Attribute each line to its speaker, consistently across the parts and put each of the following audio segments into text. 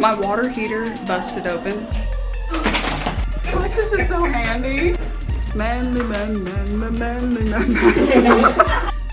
Speaker 1: My water heater busted open.
Speaker 2: Alexis is so handy.
Speaker 1: Manly.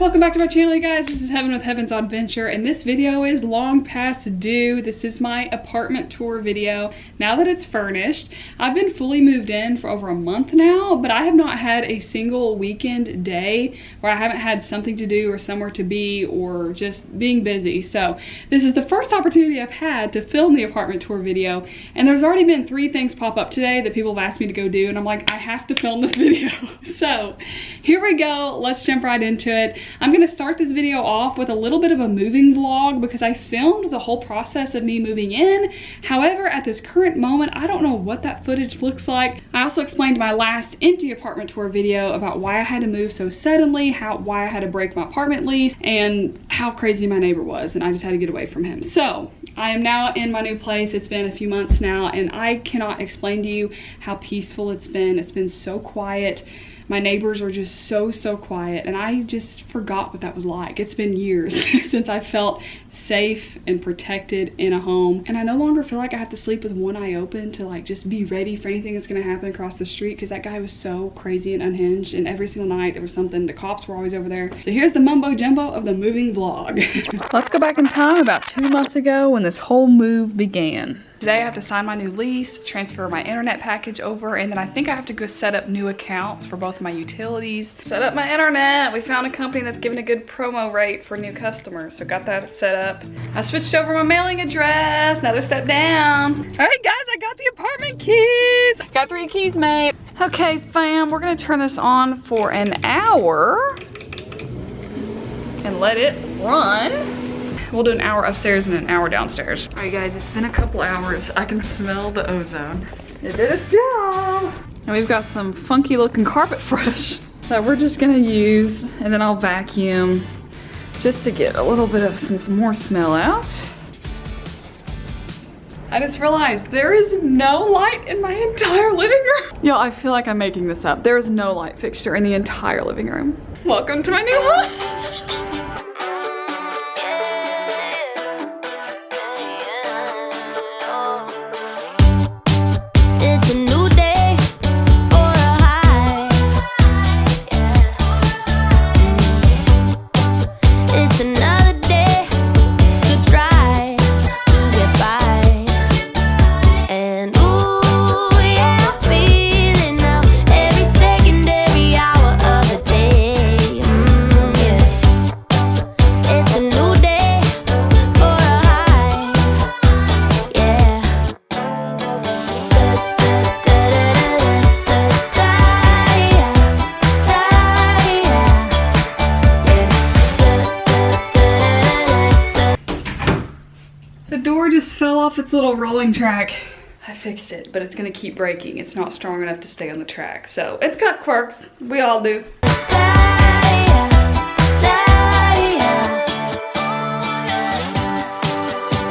Speaker 1: Welcome back to my channel, you guys. This is Heaven with Heaven's Audventure, and this video is long past due. This is my apartment tour video. Now that it's furnished, I've been fully moved in for over a month now, but I have not had a single weekend day where I haven't had something to do or somewhere to be or just being busy. So this is the first opportunity I've had to film the apartment tour video, and there's already been 3 things pop up today that people have asked me to go do, and I'm like, I have to film this video. So here we go. Let's jump right into it. I'm gonna start this video off with a little bit of a moving vlog because I filmed the whole process of me moving in. However, at this current moment, I don't know what that footage looks like. I also explained my last empty apartment tour video about why I had to move so suddenly, why I had to break my apartment lease, and how crazy my neighbor was, and I just had to get away from him. So I am now in my new place. It's been a few months now, and I cannot explain to you how peaceful it's been. It's been so quiet. My neighbors are just so quiet, and I just forgot what that was like. It's been years since I felt safe and protected in a home, and I no longer feel like I have to sleep with one eye open to like just be ready for anything that's gonna happen across the street, because that guy was so crazy and unhinged, and every single night there was something. The cops were always over there. So here's the mumbo jumbo of the moving vlog. Let's go back in time about 2 months ago when this whole move began. Today I have to sign my new lease, transfer my internet package over, and then I think I have to go set up new accounts for both of my utilities. Set up my internet. We found a company that's giving a good promo rate for new customers, so got that set up. I switched over my mailing address. Another step down. All right, guys, I got the apartment keys. Got 3 keys, mate. Okay, fam, we're gonna turn this on for an hour and let it run. We'll do an hour upstairs and an hour downstairs. All right, guys, it's been a couple hours. I can smell the ozone. It did its job. And we've got some funky looking carpet fresh that we're just gonna use, and then I'll vacuum just to get a little bit of some more smell out. I just realized there is no light in my entire living room. Yo, I feel like I'm making this up. There is no light fixture in the entire living room. Welcome to my new home. Off its little rolling track. I fixed it, but it's gonna keep breaking. It's not strong enough to stay on the track. So it's got quirks. We all do.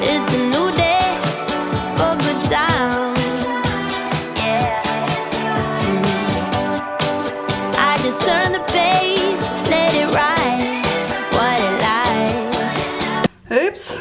Speaker 1: It's a new day for good times. I just turn the page, let it write what it likes. Oops.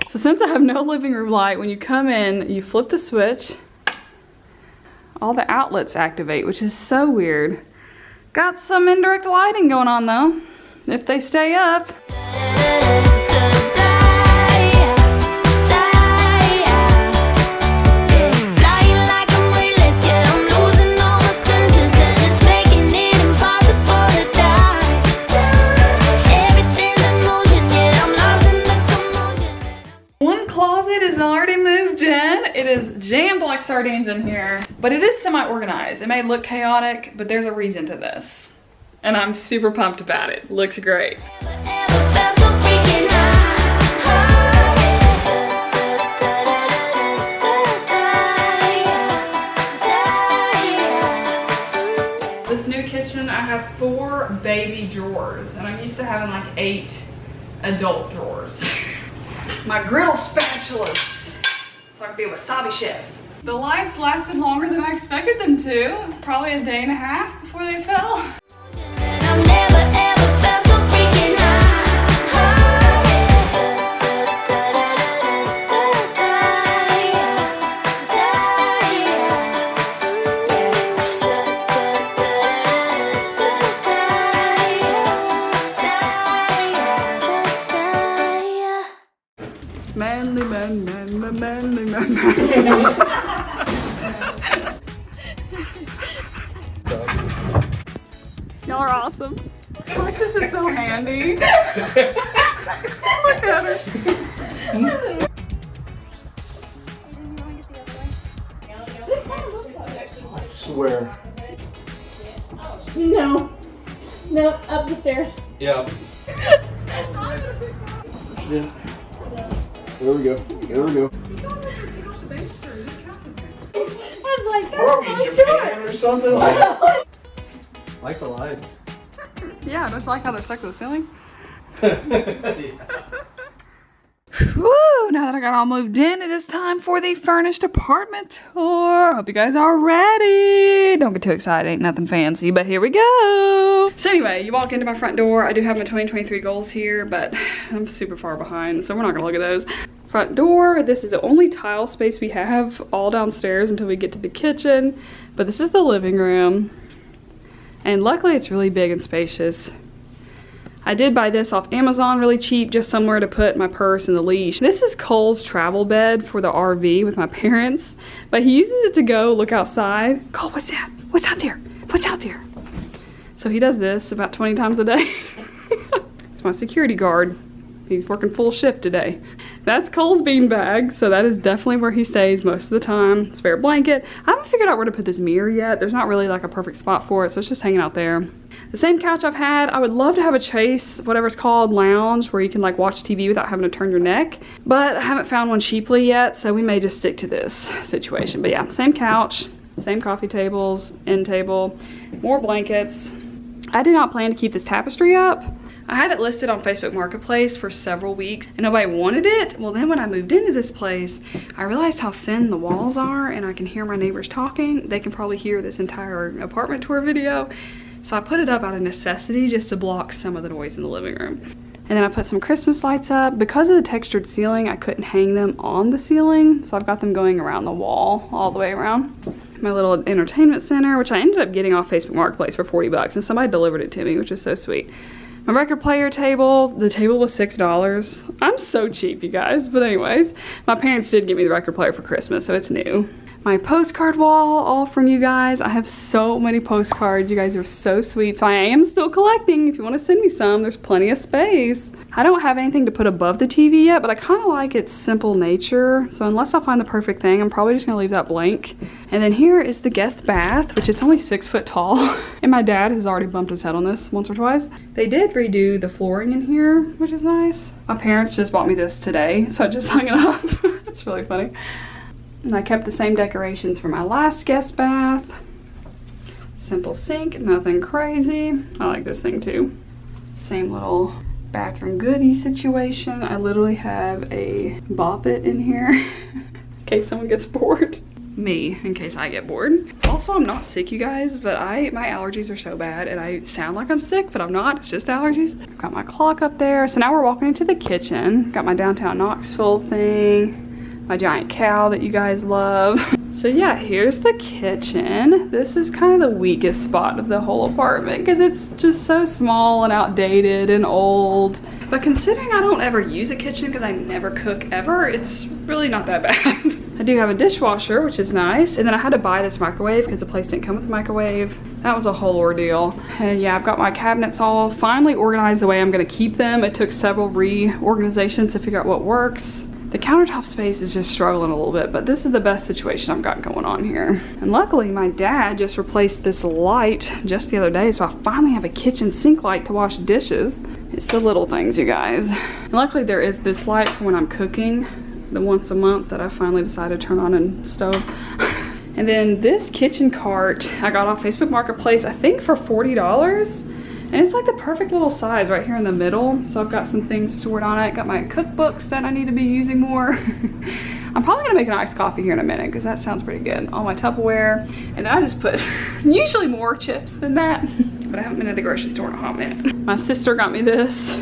Speaker 1: So since I have no living room light, when you come in, you flip the switch, all the outlets activate, which is so weird. Got some indirect lighting going on though, if they stay up. It is jammed like sardines in here, but it is semi-organized. It may look chaotic, but there's a reason to this. And I'm super pumped about it. Looks great. have 4 baby drawers, and I'm used to having like 8 adult drawers. My griddle spatulas, so I can be a wasabi chef. The lights lasted longer than I expected them to. Probably a day and a half before they fell.
Speaker 3: I've never ever felt so freaking
Speaker 1: Manly man, manly man. Y'all are awesome.
Speaker 2: Alexis is so handy. Look at her.
Speaker 4: I swear.
Speaker 5: No. No, up the stairs.
Speaker 4: Yeah. There we go. There we go.
Speaker 5: I was like,
Speaker 4: Where are we,
Speaker 5: that's so short.
Speaker 4: Japan or something? Like the lights.
Speaker 1: Yeah, don't you like how they're stuck to the ceiling?
Speaker 4: Yeah.
Speaker 1: Woo! Now that I got all moved in, it is time for the furnished apartment tour. Hope you guys are ready. Don't get too excited, ain't nothing fancy, but here we go. So anyway, you walk into my front door. I do have my 2023 goals here, but I'm super far behind, so we're not gonna look at those. Front door, this is the only tile space we have all downstairs until we get to the kitchen, but this is the living room. And luckily it's really big and spacious. I did buy this off Amazon really cheap, just somewhere to put my purse and the leash. This is Cole's travel bed for the RV with my parents, but he uses it to go look outside. Cole, what's that? What's out there? What's out there? So he does this about 20 times a day. It's my security guard. He's working full shift today. That's Cole's beanbag, so that is definitely where he stays most of the time. Spare blanket. I haven't figured out where to put this mirror yet. There's not really like a perfect spot for it, so it's just hanging out there. The same couch I've had. I would love to have a Chase, whatever it's called, lounge, where you can like watch TV without having to turn your neck, but I haven't found one cheaply yet, so we may just stick to this situation. But yeah, same couch, same coffee tables, end table, more blankets. I did not plan to keep this tapestry up. I had it listed on Facebook Marketplace for several weeks and nobody wanted it. Well, then when I moved into this place, I realized how thin the walls are and I can hear my neighbors talking. They can probably hear this entire apartment tour video. So I put it up out of necessity just to block some of the noise in the living room. And then I put some Christmas lights up. Because of the textured ceiling, I couldn't hang them on the ceiling. So I've got them going around the wall all the way around. My little entertainment center, which I ended up getting off Facebook Marketplace for 40 bucks and somebody delivered it to me, which is so sweet. My record player table, the table was $6. I'm so cheap, you guys. But anyways, my parents did give me the record player for Christmas, so it's new. My postcard wall, all from you guys. I have so many postcards. You guys are so sweet. So I am still collecting. If you want to send me some, there's plenty of space. I don't have anything to put above the TV yet, but I kind of like its simple nature. So unless I find the perfect thing, I'm probably just gonna leave that blank. And then here is the guest bath, which is only 6 foot tall. And my dad has already bumped his head on this once or twice. They did redo the flooring in here, which is nice. My parents just bought me this today, so I just hung it up. It's really funny. And I kept the same decorations for my last guest bath. Simple sink, nothing crazy. I like this thing too. Same little bathroom goodie situation. I literally have a bop it in here in case someone gets bored. Me, in case I get bored. Also, I'm not sick, you guys, but my allergies are so bad and I sound like I'm sick, but I'm not. It's just allergies. I've got my clock up there. So now we're walking into the kitchen. Got my downtown Knoxville thing. My giant cow that you guys love. So yeah, here's the kitchen. This is kind of the weakest spot of the whole apartment because it's just so small and outdated and old. But considering I don't ever use a kitchen because I never cook ever, it's really not that bad. I do have a dishwasher, which is nice. And then I had to buy this microwave because the place didn't come with a microwave. That was a whole ordeal. And yeah, I've got my cabinets all finally organized the way I'm gonna keep them. It took several reorganizations to figure out what works. The countertop space is just struggling a little bit, but this is the best situation I've got going on here. And luckily, my dad just replaced this light just the other day, so I finally have a kitchen sink light to wash dishes. It's the little things, you guys. And luckily, there is this light for when I'm cooking, the once a month that I finally decided to turn on in the stove. And then this kitchen cart I got off Facebook Marketplace, I think for $40. And it's like the perfect little size right here in the middle. So I've got some things stored on it. Got my cookbooks that I need to be using more. I'm probably gonna make an iced coffee here in a minute because that sounds pretty good. All my Tupperware. And then I just put usually more chips than that. But I haven't been at the grocery store in a hot minute. My sister got me this,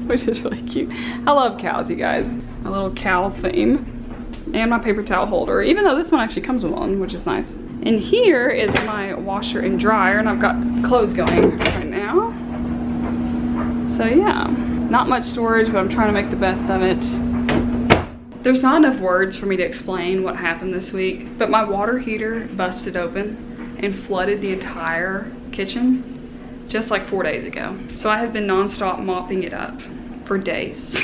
Speaker 1: which is really cute. I love cows, you guys. My little cow theme. And my paper towel holder, even though this one actually comes with one, which is nice. And here is my washer and dryer, and I've got clothes going right now. So yeah, not much storage, but I'm trying to make the best of it. There's not enough words for me to explain what happened this week, but my water heater busted open and flooded the entire kitchen just like 4 days ago. So I have been nonstop mopping it up for days.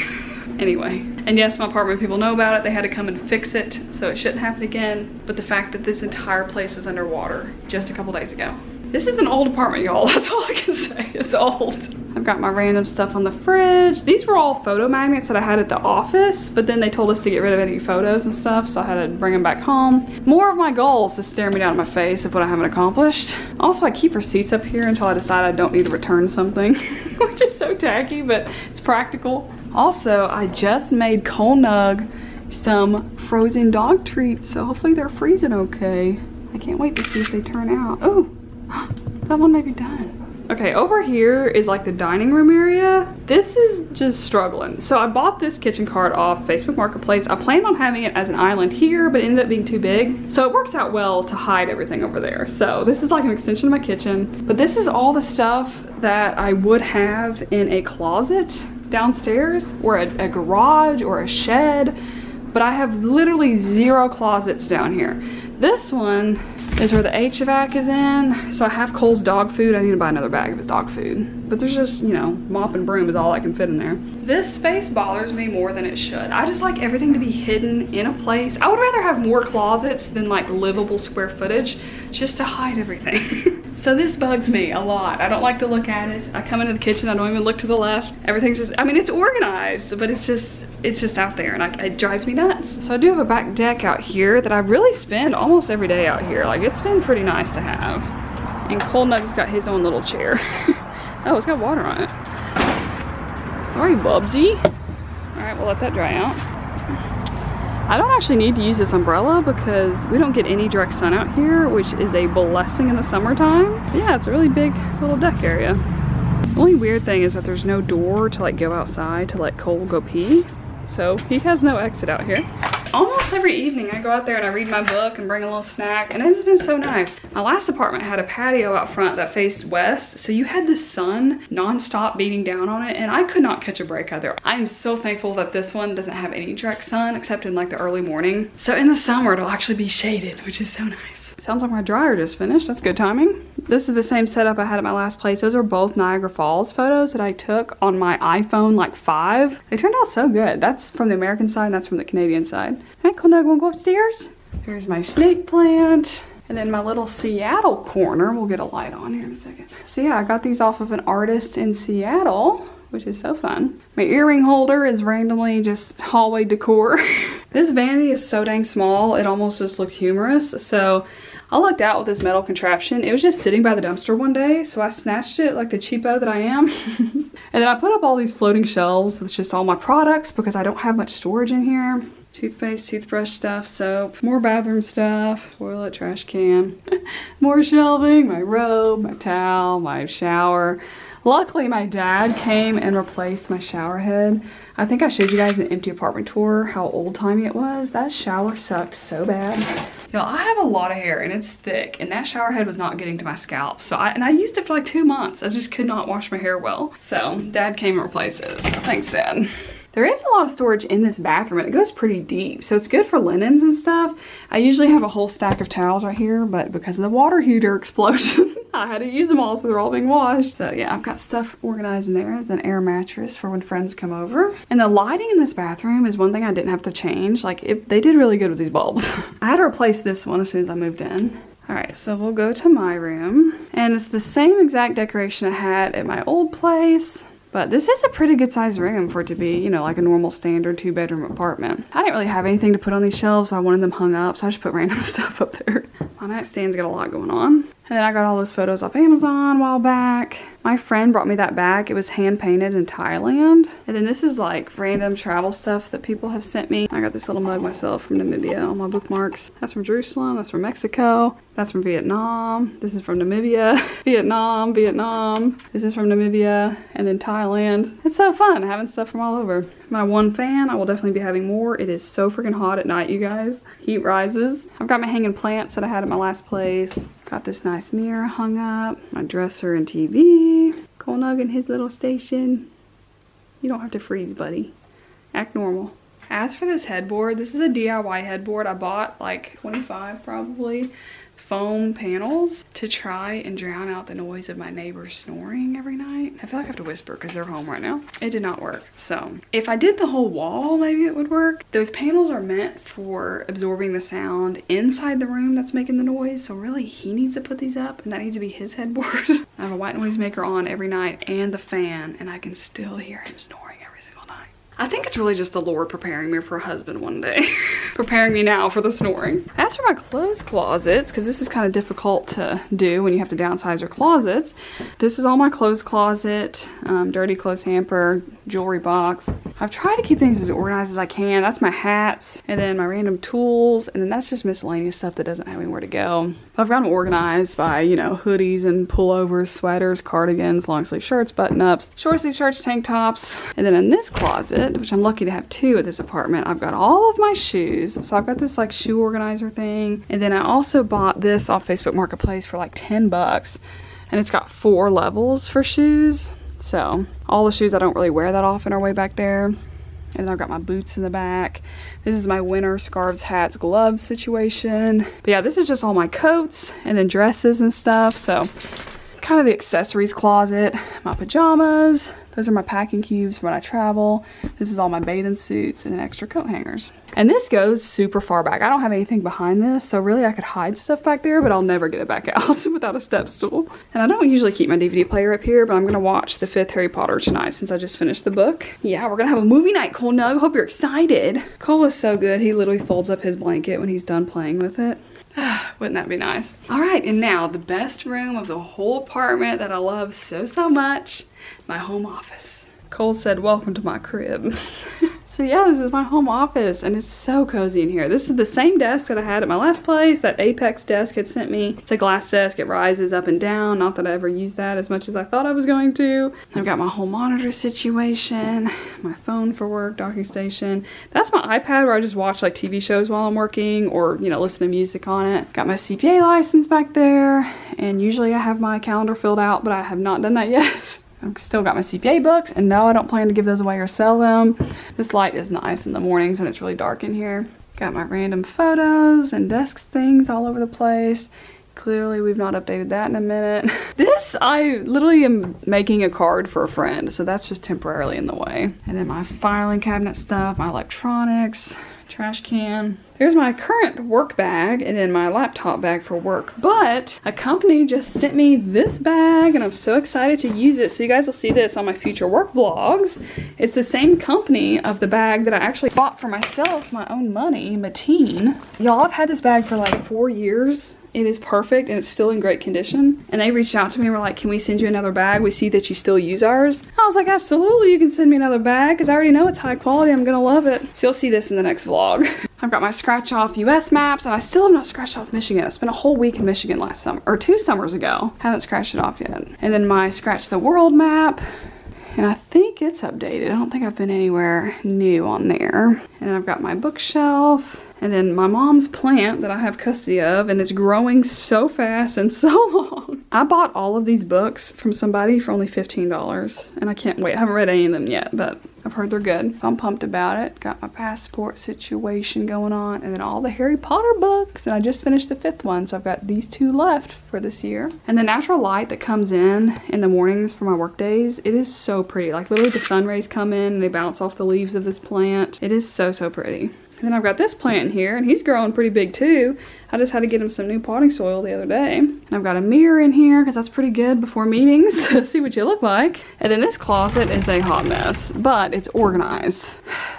Speaker 1: Anyway, and yes, my apartment people know about it. They had to come and fix it, so it shouldn't happen again. But the fact that this entire place was underwater just a couple days ago. This is an old apartment, y'all. That's all I can say. It's old. I've got my random stuff on the fridge. These were all photo magnets that I had at the office, but then they told us to get rid of any photos and stuff, so I had to bring them back home. More of my goals to stare me down in my face of what I haven't accomplished. Also, I keep receipts up here until I decide I don't need to return something, which is so tacky, but it's practical. Also, I just made Cole Nug some frozen dog treats, so hopefully they're freezing okay. I can't wait to see if they turn out. Oh, that one may be done. Okay, over here is like the dining room area. This is just struggling. So I bought this kitchen cart off Facebook Marketplace. I planned on having it as an island here, but it ended up being too big. So it works out well to hide everything over there. So this is like an extension of my kitchen, but this is all the stuff that I would have in a closet downstairs or a garage or a shed, but I have literally 0 closets down here. This one is where the HVAC is in. So I have Cole's dog food. I need to buy another bag of his dog food, but there's just, you know, mop and broom is all I can fit in there. This space bothers me more than it should. I just like everything to be hidden in a place. I would rather have more closets than like livable square footage just to hide everything. So this bugs me a lot. I don't like to look at it. I come into the kitchen, I don't even look to the left. Everything's just, I mean, it's organized, but it's just out there, and it drives me nuts. So I do have a back deck out here that I really spend almost every day out here. Like, it's been pretty nice to have. And Cole Nug's got his own little chair. Oh, it's got water on it. Sorry, Bubsy. All right, we'll let that dry out. I don't actually need to use this umbrella because we don't get any direct sun out here, which is a blessing in the summertime. Yeah, it's a really big little deck area. The only weird thing is that there's no door to like go outside to let Cole go pee. So he has no exit out here. Almost every evening I go out there and I read my book and bring a little snack, and it's been so nice. My last apartment had a patio out front that faced west, so you had the sun nonstop beating down on it, and I could not catch a break out there. I am so thankful that this one doesn't have any direct sun except in like the early morning. So in the summer it'll actually be shaded, which is so nice. Sounds like my dryer just finished. That's good timing. This is the same setup I had at my last place. Those are both Niagara Falls photos that I took on my iPhone like 5. They turned out so good. That's from the American side and that's from the Canadian side. All right, Cole Nug, wanna go upstairs? Here's my snake plant. And then my little Seattle corner. We'll get a light on here in a second. So yeah, I got these off of an artist in Seattle, which is so fun. My earring holder is randomly just hallway decor. This vanity is so dang small, it almost just looks humorous. So I lucked out with this metal contraption. It was just sitting by the dumpster one day, so I snatched it like the cheapo that I am. And then I put up all these floating shelves with just all my products because I don't have much storage in here. Toothpaste, toothbrush stuff, soap, more bathroom stuff, toilet, trash can, more shelving, my robe, my towel, my shower. Luckily, my dad came and replaced my shower head. I think I showed you guys an empty apartment tour how old-timey it was. That shower sucked so bad. Y'all, I have a lot of hair and it's thick, and that shower head was not getting to my scalp. So I used it for like 2 months. I just could not wash my hair well. So Dad came and replaced it. Thanks, Dad. There is a lot of storage in this bathroom and it goes pretty deep, so it's good for linens and stuff. I usually have a whole stack of towels right here, but because of the water heater explosion, I had to use them all, so they're all being washed. So yeah, I've got stuff organized in there as an air mattress for when friends come over. And the lighting in this bathroom is one thing I didn't have to change. Like, they did really good with these bulbs. I had to replace this one as soon as I moved in. All right, so we'll go to my room. And it's the same exact decoration I had at my old place. But this is a pretty good sized room for it to be, you know, like a normal standard 2-bedroom apartment. I didn't really have anything to put on these shelves, but I wanted them hung up, so I just put random stuff up there. My nightstand's got a lot going on. And then I got all those photos off Amazon a while back. My friend brought me that bag. It was hand painted in Thailand. And then this is like random travel stuff that people have sent me. I got this little mug myself from Namibia, all my bookmarks. That's from Jerusalem, that's from Mexico, that's from Vietnam. This is from Namibia, Vietnam. This is from Namibia, and then Thailand. It's so fun having stuff from all over. My one fan, I will definitely be having more. It is so freaking hot at night, you guys. Heat rises. I've got my hanging plants that I had at my last place. Got this nice mirror hung up, my dresser and TV. Cole Nug in his little station. You don't have to freeze, buddy. Act normal. As for this headboard, this is a DIY headboard. I bought like 25 probably. Foam panels to try and drown out the noise of my neighbors snoring every night. I feel like I have to whisper because they're home right now. It did not work. So if I did the whole wall, maybe it would work. Those panels are meant for absorbing the sound inside the room that's making the noise. So really he needs to put these up, and that needs to be his headboard. I have a white noise maker on every night and the fan, and I can still hear him snoring every single night. I think it's really just the Lord preparing me for a husband one day. Preparing me now for the snoring. As for my clothes closets, because this is kind of difficult to do when you have to downsize your closets, this is all my clothes closet, dirty clothes hamper, jewelry box. I've tried to keep things as organized as I can. That's my hats, and then my random tools, and then that's just miscellaneous stuff that doesn't have anywhere to go. I've got them organized by, you know, hoodies and pullovers, sweaters, cardigans, long sleeve shirts, button ups, short sleeve shirts, tank tops. And then in this closet, which I'm lucky to have two at this apartment, I've got all of my shoes. So I've got this like shoe organizer thing, and then I also bought this off Facebook Marketplace for like 10 bucks, and it's got 4 levels for shoes. So all the shoes I don't really wear that often are way back there. And then I've got my boots in the back. This is my winter scarves, hats, gloves situation. But yeah, this is just all my coats and then dresses and stuff. So kind of the accessories closet, my pajamas. Those are my packing cubes for when I travel. This is all my bathing suits and then extra coat hangers. And this goes super far back. I don't have anything behind this, so really I could hide stuff back there, but I'll never get it back out without a step stool. And I don't usually keep my DVD player up here, but I'm gonna watch the 5th Harry Potter tonight since I just finished the book. Yeah, we're gonna have a movie night, Cole Nug. Hope you're excited. Cole is so good. He literally folds up his blanket when he's done playing with it. Wouldn't that be nice? All right, and now the best room of the whole apartment that I love so much, my home office. Cole said, welcome to my crib. So yeah, this is my home office, and it's so cozy in here. This is the same desk that I had at my last place, that Apex desk had sent me. It's a glass desk, it rises up and down. Not that I ever used that as much as I thought I was going to. I've got my whole monitor situation, my phone for work, docking station. That's my iPad where I just watch like TV shows while I'm working, or, you know, listen to music on it. Got my CPA license back there, and usually I have my calendar filled out, but I have not done that yet. I've still got my CPA books, and no, I don't plan to give those away or sell them. This light is nice in the mornings when it's really dark in here. Got my random photos and desk things all over the place. Clearly, we've not updated that in a minute. This, I literally am making a card for a friend, so that's just temporarily in the way. And then my filing cabinet stuff, my electronics, trash can. There's my current work bag, and then my laptop bag for work. But a company just sent me this bag, and I'm so excited to use it. So you guys will see this on my future work vlogs. It's the same company of the bag that I actually bought for myself, my own money, Mateen. Y'all, I've had this bag for like 4 years. It is perfect, and it's still in great condition. And they reached out to me and were like, can we send you another bag? We see that you still use ours. I was like, absolutely, you can send me another bag, because I already know it's high quality. I'm gonna love it. So you'll see this in the next vlog. I've got my scratch off US maps, and I still have not scratched off Michigan. I spent a whole week in Michigan last summer, or 2 summers ago. Haven't scratched it off yet. And then my scratch the world map. And I think it's updated. I don't think I've been anywhere new on there. And then I've got my bookshelf. And then my mom's plant that I have custody of, and it's growing so fast and so long. I bought all of these books from somebody for only $15, and I can't wait. I haven't read any of them yet, but I've heard they're good. I'm pumped about it. Got my passport situation going on, and then all the Harry Potter books, and I just finished the 5th one, so I've got these 2 left for this year. And the natural light that comes in the mornings for my work days, it is so pretty. Like literally the sun rays come in and they bounce off the leaves of this plant. It is so pretty. And then I've got this plant in here, and he's growing pretty big too. I just had to get him some new potting soil the other day. And I've got a mirror in here because that's pretty good before meetings to see what you look like. And then this closet is a hot mess, but it's organized.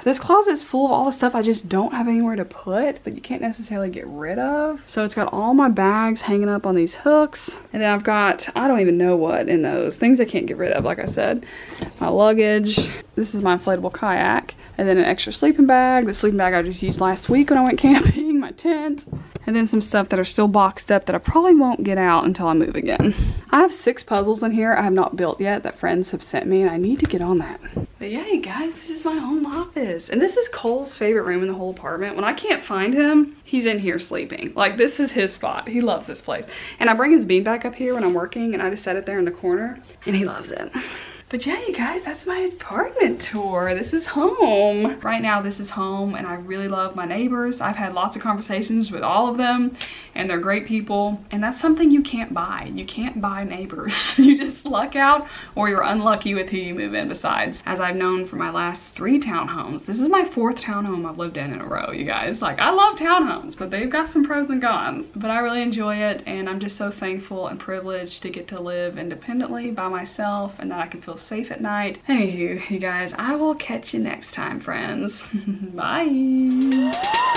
Speaker 1: This closet is full of all the stuff I just don't have anywhere to put, but you can't necessarily get rid of. So it's got all my bags hanging up on these hooks. And then I've got, I don't even know what in those. Things I can't get rid of, like I said. My luggage. This is my inflatable kayak. And then an extra sleeping bag. The sleeping bag I just used last week when I went camping. My tent. And then some stuff that are still boxed up that I probably won't get out until I move again. I have 6 puzzles in here I have not built yet that friends have sent me, and I need to get on that. But yeah, you guys, this is my home office. And this is Cole's favorite room in the whole apartment. When I can't find him, he's in here sleeping. Like, this is his spot. He loves this place. And I bring his beanbag up here when I'm working, and I just set it there in the corner, and he loves it. But yeah, you guys, that's my apartment tour. This is home. Right now, this is home, and I really love my neighbors. I've had lots of conversations with all of them, and they're great people. And that's something you can't buy. You can't buy neighbors. You just luck out, or you're unlucky with who you move in besides. As I've known for my last 3 townhomes. This is my 4th townhome I've lived in a row, you guys. Like, I love townhomes, but they've got some pros and cons. But I really enjoy it, and I'm just so thankful and privileged to get to live independently by myself, and that I can feel safe at night. Anywho, you guys, I will catch you next time, friends. Bye.